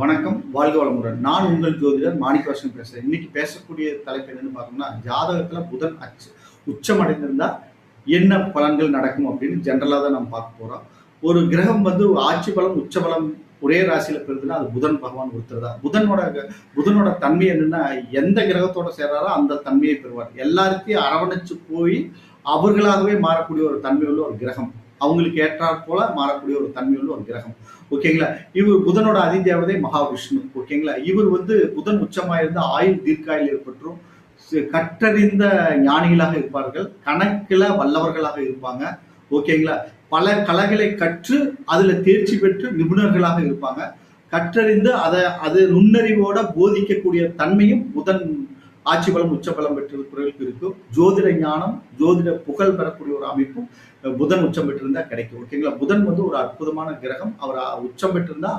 வணக்கம், வாழ்க வளமுடன். நான் உங்கள் ஜோதிடர் மாணிக்கவாசன் பேசுறேன். இன்னைக்கு பேசக்கூடிய தலைப்பு என்னன்னு பார்த்தோம்னா, ஜாதகத்துல புதன் உச்சம் அடைந்திருந்தா என்ன பலன்கள் நடக்கும் அப்படின்னு ஜெனரலா தான் நம்ம பார்க்க போறோம். ஒரு கிரகம் வந்து ஆட்சி பலம், உச்ச பலம் ஒரே ராசியில பெறுதுன்னா அது புதன் பகவான் ஒருத்தர் தான். புதனோட தன்மை என்னன்னா, எந்த கிரகத்தோட சேர்றாரோ அந்த தன்மையை பெறுவார். எல்லாத்தையும் அரவணைச்சு போய் அவர்களாகவே மாறக்கூடிய ஒரு தன்மை உள்ள ஒரு கிரகம். அவங்களுக்கு ஏற்றாற் போல மாறக்கூடிய ஒரு தன்மை உள்ள ஒரு கிரகம். ஓகேங்களா? இவர் புதனோட அதிதேவதை மகாவிஷ்ணு. ஓகேங்களா? இவர் வந்து புதன் உச்சமாயிருந்த ஆயுள் தீர்க்காயுள் ஏற்பட்டுரும். கற்றறிந்த ஞானிகளாக இருப்பார்கள். கணக்குல வல்லவர்களாக இருப்பாங்க. ஓகேங்களா? பல கலைகளை கற்று அதுல தேர்ச்சி பெற்று நிபுணர்களாக இருப்பாங்க. கற்றறிந்து அது நுண்ணறிவோட போதிக்கக்கூடிய தன்மையும் புதன் ஆட்சி பலம் உச்ச பலம் பெற்றிருக்கிறவர்களுக்கு இருக்கும். ஜோதிட ஞானம், ஜோதிட புகழ் பெறக்கூடிய ஒரு அமைப்பும் புதன் உச்சம் பெற்றிருந்தா கிடைக்கும். ஓகேங்களா? புதன் வந்து ஒரு அற்புதமான கிரகம். அவர் உச்சம் பெற்றிருந்தா